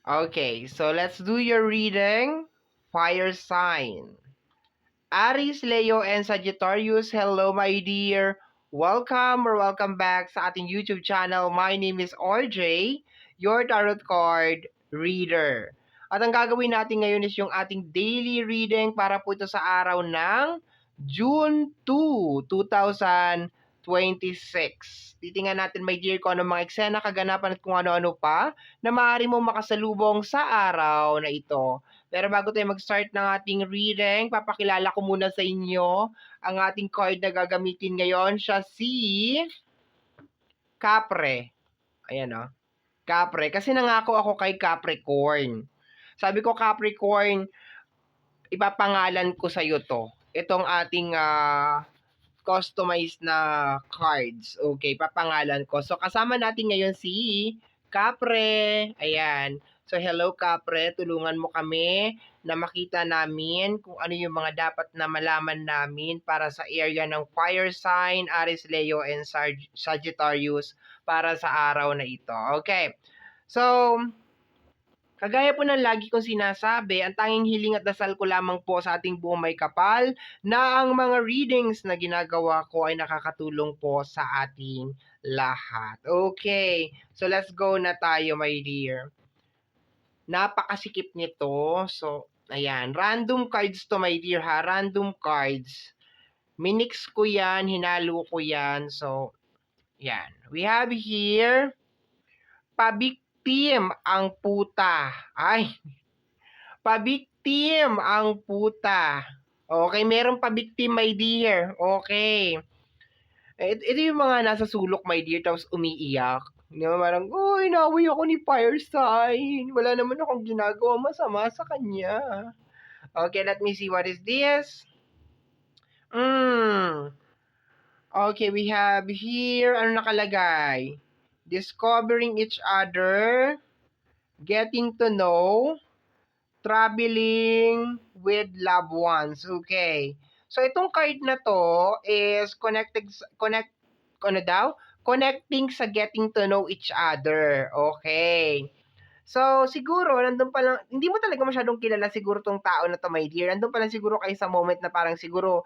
Okay, so let's do your reading. Fire sign. Aries, Leo, and Sagittarius, hello my dear. Welcome or welcome back sa ating YouTube channel. My name is RJ, your tarot card reader. At ang gagawin natin ngayon is yung ating daily reading para po ito sa araw ng June 2, 2026. Titingnan natin my dear kung ano mga eksena, kaganapan at kung ano-ano pa na maaari mo makasalubong sa araw na ito. Pero bago tayo mag-start ng ating reading, papakilala ko muna sa inyo ang ating card na gagamitin ngayon. Siya si Capre. Ayan o. Capre. Kasi nangako ako kay Capricorn. Sabi ko, Capricorn, ipapangalan ko sa'yo to. Itong ating customized na cards. Okay, papangalan ko. So, kasama natin ngayon si Capre. Ayan. So, hello Capre, tulungan mo kami na makita namin kung ano yung mga dapat na malaman namin para sa area ng fire sign, Aries, Leo, and Sagittarius para sa araw na ito. Okay. So, kagaya po ng lagi kong sinasabi, ang tanging hiling at dasal ko lamang po sa ating buong may kapal na ang mga readings na ginagawa ko ay nakakatulong po sa ating lahat. Okay, so let's go na tayo my dear. Napakasikip nito. So, ayan, random cards to my dear ha, random cards. Minix ko yan, hinalo ko yan. So, yan. We have here, pabiktim ang puta. Ay, pabiktim ang puta. Okay, meron pabiktim, my dear. Okay. Ito yung mga nasa sulok, my dear, tapos umiiyak. Di ba, parang, oh, inaway ako ni Fire Sign. Wala naman akong ginagawa masama sa kanya. Okay, let me see what is this. Okay, we have here, ano nakalagay? Discovering each other, getting to know, traveling with loved ones. Okay. So itong card na to is connecting sa getting to know each other. Okay. So siguro nandun pa lang, hindi mo talaga masyadong kilala siguro tong tao na to, my dear. Nandun pa lang siguro kayo sa moment na parang siguro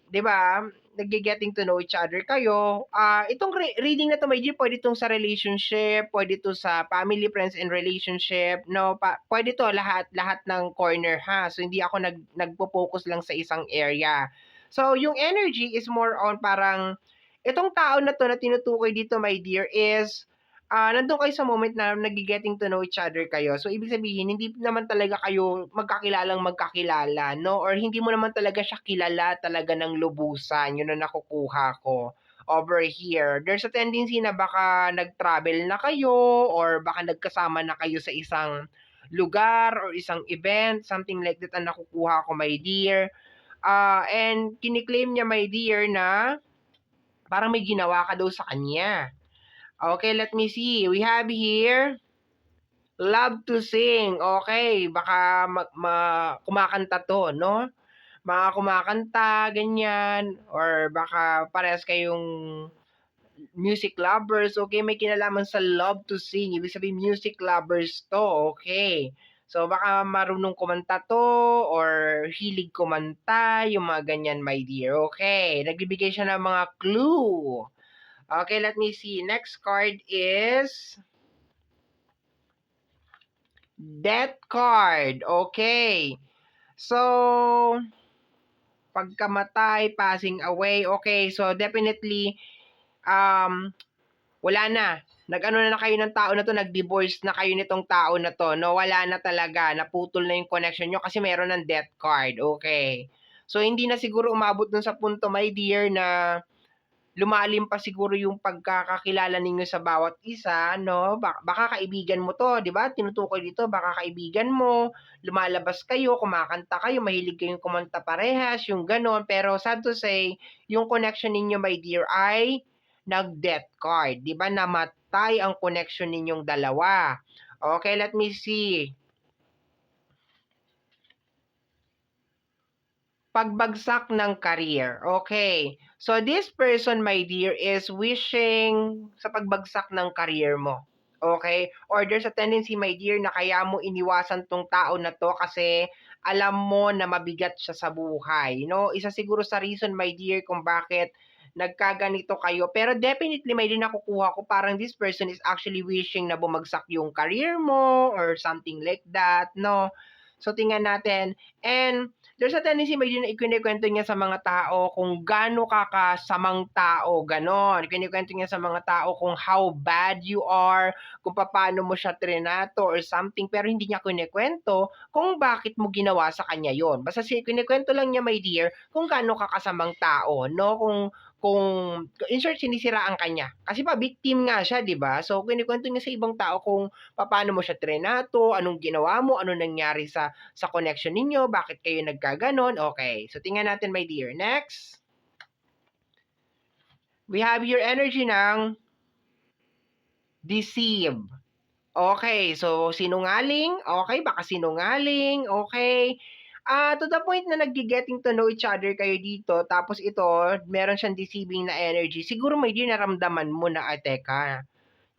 'di ba, nagge-getting to know each other kayo. Itong reading na 'to, my dear, pwede 'tong sa relationship, pwede 'to sa family, friends, and relationship, no? Pwede 'to lahat ng corner ha. So hindi ako nagpo-focus lang sa isang area. So yung energy is more on parang itong tao na 'to na tinutukoy dito, my dear, is nandun kayo sa moment na nagge-getting to know each other kayo. So, ibig sabihin, hindi naman talaga kayo magkakilala, no? Or hindi mo naman talaga siya kilala talaga ng lubusan. Yun ang nakukuha ko over here. There's a tendency na baka nag-travel na kayo or baka nagkasama na kayo sa isang lugar or isang event, something like that ang nakukuha ko, my dear. And kiniklaim niya, my dear, na parang may ginawa ka daw sa kanya. Okay, let me see. We have here, love to sing. Okay, baka kumakanta to, no? Mga kumakanta, ganyan. Or baka parehas kayong music lovers. Okay, may kinalaman sa love to sing. Ibig sabihin, music lovers to. Okay. So, baka marunong kumanta to or hilig kumanta, yung mga ganyan, my dear. Okay, nagbibigay siya ng mga clue. Okay, let me see. Next card is Death card. Okay. So, pagkamatay, passing away. Okay, so definitely, wala na. Nag-ano na kayo ng tao na to, nag-divorce na kayo nitong tao na to. No, wala na talaga. Naputol na yung connection nyo kasi meron ng death card. Okay. So, hindi na siguro umabot dun sa punto, my dear, na lumalim pa siguro yung pagkakakilala ninyo sa bawat isa, no? Baka kaibigan mo to, di ba? Tinutukoy dito, baka kaibigan mo, lumalabas kayo, kumakanta kayo, mahilig kayong kumanta parehas, yung ganon. Pero sad to say, yung connection ninyo, my dear, ay nag-death card. Di ba? Namatay ang connection ninyong dalawa. Okay, let me see. Pagbagsak ng career. Okay. So this person, my dear, is wishing sa pagbagsak ng career mo. Okay? Or there's a tendency, my dear, na kaya mo iniwasan 'tong tao na 'to kasi alam mo na mabigat siya sa buhay, 'no? Isa siguro sa reason, my dear, kung bakit nagkaganito kayo. Pero definitely, my dear, nakukuha ko parang this person is actually wishing na bumagsak yung career mo or something like that, 'no? So, tingnan natin. And there's a tendency, my dear, na ikinikwento niya sa mga tao kung gaano ka kasamang tao, gano'n. Ikinikwento niya sa mga tao kung how bad you are, kung paano mo siya trinato or something, pero hindi niya kinukuwento kung bakit mo ginawa sa kanya yon. Basta kinukuwento lang niya, my dear, kung gaano ka kasamang tao, 'no? Kung in short, sinisiraan ka niya. Kasi victim nga siya, 'di ba? So, kinukuwento niya sa ibang tao kung paano mo siya trinato, anong ginawa mo, ano nangyari sa connection ninyo, bakit kayo nagkagano'n. Okay, so tingnan natin, my dear. Next, we have your energy ng deceive. Okay, so sinungaling, okay, baka sinungaling, okay. To the point na nagge-getting to know each other kayo dito, tapos ito, meron siyang deceiving na energy. Siguro may di naramdaman mo na, "Ay teka,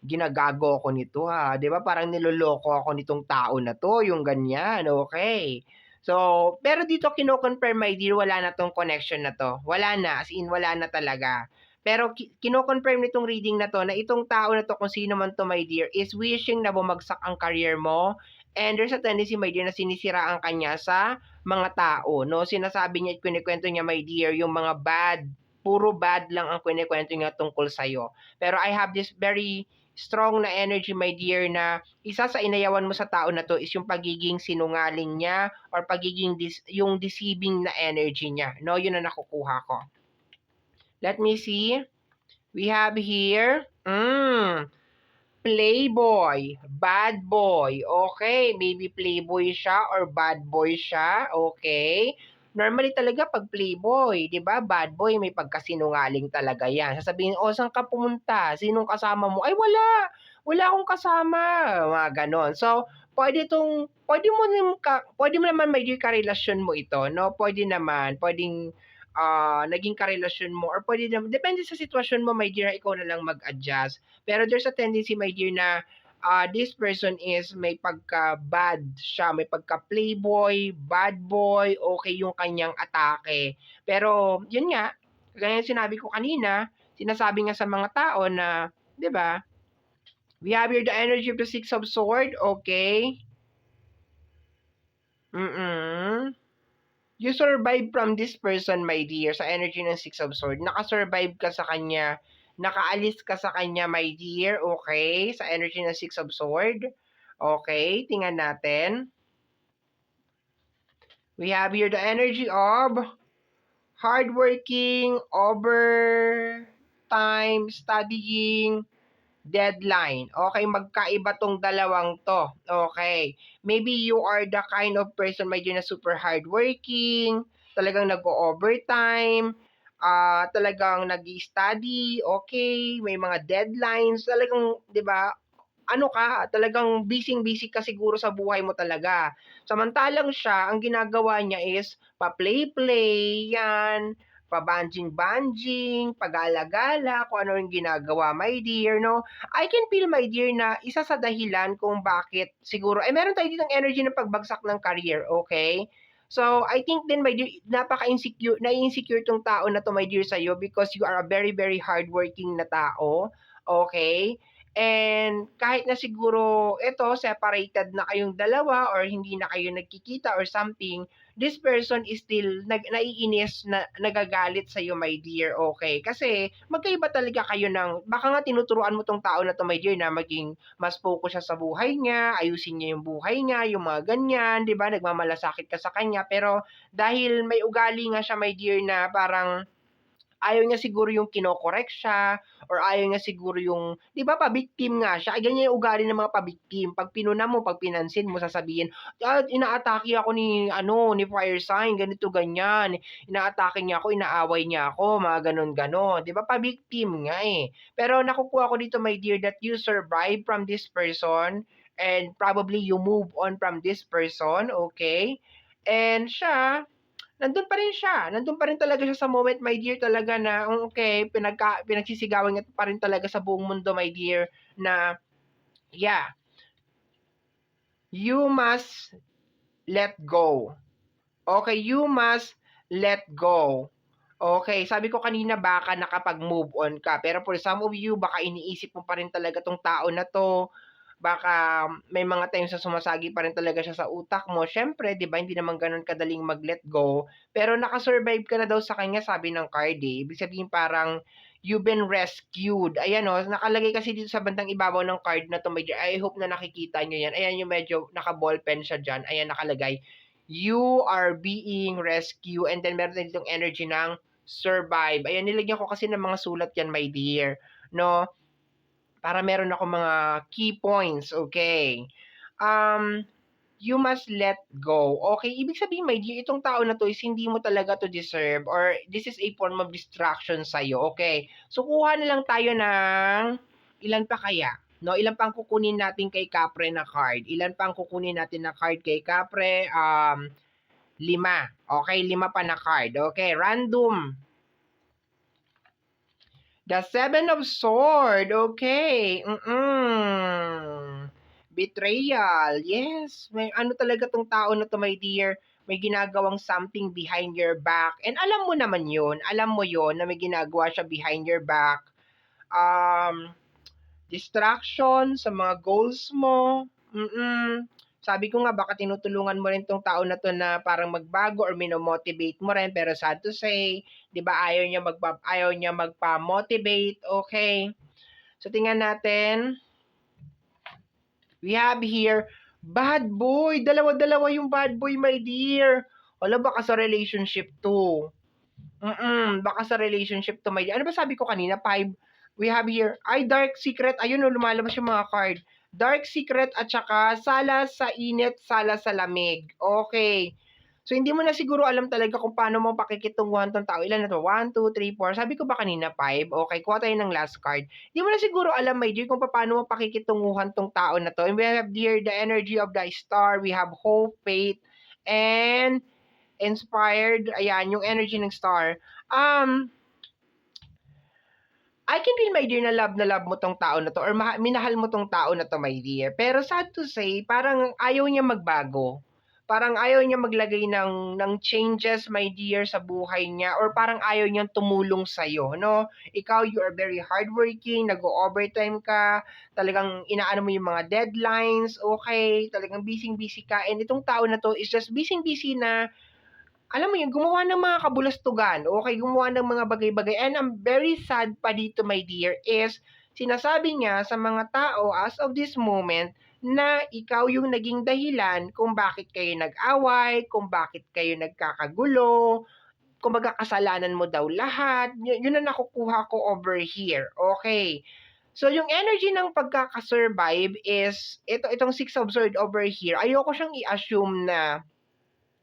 ginagago ako nito, 'di ba parang niloloko ako nitong tao na 'to," yung ganyan, okay. So, pero dito kino-confirm, my dear, wala na 'tong connection na 'to, wala na, as in wala na talaga. Pero kino-confirm nitong reading na 'to na itong tao na 'to, kung sino man 'to, my dear, is wishing na bumagsak ang career mo, and there's a tendency, my dear, na sinisiraan ka niya sa mga tao, 'no. Sinasabi niya at kinukuwento niya, my dear, yung mga bad, puro bad lang ang kinukuwento niya tungkol sa'yo. Pero I have this very strong na energy, my dear, na isa sa inayawan mo sa tao na 'to is yung pagiging sinungaling niya or pagiging yung deceiving na energy niya, 'no, yun ang nakukuha ko. Let me see. We have here, playboy, bad boy. Okay, maybe playboy siya or bad boy siya, okay. Normally talaga 'pag playboy, 'di ba, bad boy may pagkasinungaling talaga 'yan. Sasabihin, "Oh, saan ka pumunta? Sinong kasama mo?" "Ay wala akong kasama." Mga gano'n. So, puwede mo naman, my dear, karelasyon mo ito, 'no, puwede naman, puwedeng naging karelasyon mo, or puwede naman depende sa sitwasyon mo, my dear, ikaw na lang mag-adjust. Pero there's a tendency, my dear, na this person is may pagka-bad siya, may pagka-playboy, bad boy, okay yung kanyang atake. Pero yun nga, gaya ng sinabi ko kanina, sinasabi nga sa mga tao na, 'di ba, we have here the energy of the Six of Sword, okay? Mm. You survive from this person, my dear, sa energy ng Six of Sword. Naka-survive ka sa kanya, nakaalis ka sa kanya, my dear, okay? Sa energy ng Six of Sword. Okay, tingnan natin. We have here the energy of hardworking, overtime, studying, deadline. Okay, magkaiba 'tong dalawang 'to, okay. Maybe you are the kind of person, my dear, na super hardworking, talagang nag-o-overtime, talagang nag-i-study, okay, may mga deadlines, talagang 'di ba, ano ka, talagang busy-busy ka siguro sa buhay mo talaga. Samantalang siya, ang ginagawa niya is pa-play-play, 'yan, pa-bungee-bungee, pagala-gala, kung ano yung ginagawa, my dear, 'no. I can feel, my dear, na isa sa dahilan kung bakit siguro meron tayo ditong energy ng pagbagsak ng career, okay? So, I think din, my dear, napaka-insecure, nai-insecure 'tong tao na 'to, my dear, sa'yo because you are a very, very hardworking na tao, okay? And kahit na siguro eto separated na kayong dalawa or hindi na kayo nagkikita or something, this person is still naiinis, na nagagalit sa'yo, my dear, okay? Kasi magkaiba talaga kayo ng baka nga tinuturuan mo 'tong tao na 'to, my dear, na maging mas focus siya sa buhay niya, ayusin niya yung buhay niya, yung mga ganyan, 'di ba, nagmamalasakit ka sa kanya. Pero dahil may ugali nga siya, my dear, na parang ayaw niya siguro yung kino-correct siya or ayaw niya siguro yung 'di ba pa-victim nga siya, ay ganyan yung ugali ng mga pa-victim. 'Pag pinuna mo, 'pag pinansin mo, sasabihin, inaatake ako ni ano, ni fire sign, ganito, ganyan. Inaatake niya ako, inaaway niya ako, mga gano'n-gano'n. 'Di ba pa-victim nga, eh. Pero nakukuha ko dito, my dear, that you survive from this person and probably you move on from this person, okay? And siya, nandun pa rin talaga siya sa moment, my dear, talaga na, okay, pinagsisigawan niya pa rin talaga sa buong mundo, my dear, na Yeah. You must let go. Okay, you must let go. Okay, sabi ko kanina baka nakapag-move on ka, pero for some of you baka iniisip mo pa rin talaga 'tong tao na 'to, baka may mga times na sumasagi pa rin talaga siya sa utak mo. Siyempre 'di ba hindi naman gano'n kadaling mag-let go, pero naka-survive ka na daw sa kanya sabi ng card, eh. Ibig sabihin parang you've been rescued. Ayan, oh, nakalagay kasi dito sa bandang ibabaw ng card na 'to, may I hope na nakikita niyo 'yan. Ayan yung medyo naka-ballpen siya diyan, ayan nakalagay, "You are being rescued," and then meron din ditong energy ng survive. Ayan, nilagyan ko kasi ng mga sulat 'yan, my dear, 'no? Para meron akong mga key points, okay. Um, you must let go. Okay, ibig sabihin, my dear, itong tao na 'to is hindi mo talaga 'to deserve or this is a form of distraction sa'yo, okay. So, kuha na lang tayo ng ilan pa kaya, 'no? Ilan pa ang kukunin natin kay Kapre na card? Ilan pa ang kukunin natin na card kay Kapre? 5. Okay, 5 pa na card. Okay, random. The Seven of Sword, okay. Betrayal, yes. May ano talaga 'tong tao na 'to, my dear, may ginagawang something behind your back and alam mo naman 'yun, alam mo 'yun na may ginagawa siya behind your back. Um, distraction sa mga goals mo, Sabi ko nga baka tinutulungan mo rin 'tong tao na 'to na parang magbago or mino-motivate mo rin pero sad to say, 'di ba ayaw niya magpa-motivate, okay. So tingnan natin, we have here, bad boy, dalawa-dalawa yung bad boy, my dear. Hala, baka sa relationship 'to. Baka sa relationship 'to, my dear. Ano ba sabi ko kanina, 5? We have here, ay dark secret, ayun, oh, lumalabas yung mga card. Dark secret at saka sala sa init, sala sa lamig. Okay. So hindi mo na siguro alam talaga kung paano mo pakikitunguhan 'tong tao. Ilan na 'to? 1, 2, 3, 4. Sabi ko ba kanina 5? Okay, kuha tayo ng last card. Hindi mo na siguro alam, my dear, kung paano mo pakikitunguhan 'tong tao na 'to. And we have here the energy of the star. We have hope, faith, and inspired. Ayan, yung energy ng star. I can feel, my dear, na love mo 'tong tao na 'to or minahal mo 'tong tao na 'to, my dear. Pero sad to say, parang ayaw niya magbago. Parang ayaw niya maglagay ng changes, my dear, sa buhay niya or parang ayaw niyang tumulong sa'yo, 'no? Ikaw, you are very hardworking, nag-o-overtime ka, talagang inaano mo yung mga deadlines, okay, talagang busy-busy ka and itong tao na 'to is just busy-busy na alam mo yun, gumawa ng mga kabulastugan, okay, gumawa ng mga bagay-bagay and ang very sad pa dito, my dear, is sinasabi niya sa mga tao as of this moment na ikaw yung naging dahilan kung bakit kayo nag-away, kung bakit kayo nagkakagulo, kumbaga kasalanan mo daw lahat, yun ang nakukuha ko over here, okay. So yung energy ng pagkaka-survive is itong Six of Swords over here, ayoko siyang i-assume na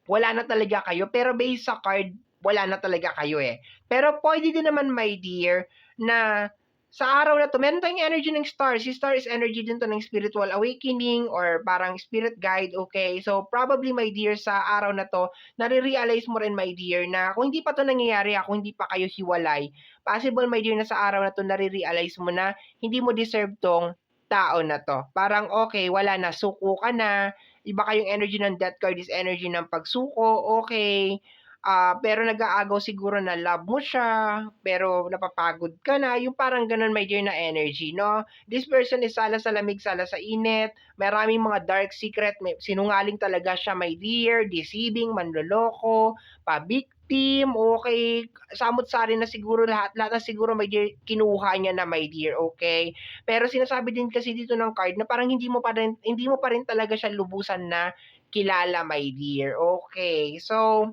wala na talaga kayo, pero based sa card, wala na talaga kayo eh. Pero pwede din naman, my dear, na sa araw na to, meron tayong energy ng star. Si star is energy din to ng spiritual awakening or parang spirit guide, okay? So, probably, my dear, sa araw na to, nare-realize mo rin, my dear, na kung hindi pa to nangyayari, kung hindi pa kayo hiwalay, possible, my dear, na sa araw na to, nare-realize mo na hindi mo deserve tong tao na to. Parang, okay, wala na, suko ka na, iba kayong energy ng death card is energy ng pagsuko, okay. Pero nag-aagaw siguro na love mo siya, pero napapagod ka na, yung parang ganun, my dear, na energy, no? This person is sala sa lamig, sala sa init, maraming mga dark secret, may, sinungaling talaga siya, my dear, deceiving, manloloko, pa-victim, okay, samot-sari na siguro lahat na siguro, my dear, kinuha niya na, my dear, okay? Pero sinasabi din kasi dito ng card na parang hindi mo pa rin talaga siya lubusan na kilala, my dear. Okay. So,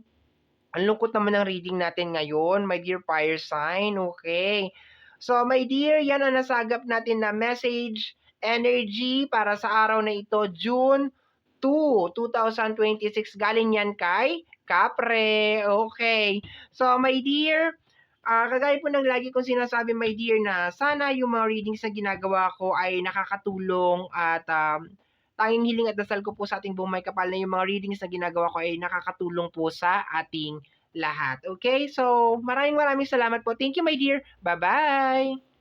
ang lungkot naman ng reading natin ngayon, my dear fire sign. Okay. So, my dear, yan ang nasagap natin na message energy para sa araw na ito, June 2, 2026. Galing yan kay Kapre. Okay. So, my dear, kagaya po ng lagi kong sinasabi, my dear, na sana yung mga readings na ginagawa ko ay nakakatulong at tanging hiling at dasal ko po sa ating buong may kapal na yung mga readings na ginagawa ko ay nakakatulong po sa ating lahat. Okay? So, maraming salamat po. Thank you, my dear. Bye-bye!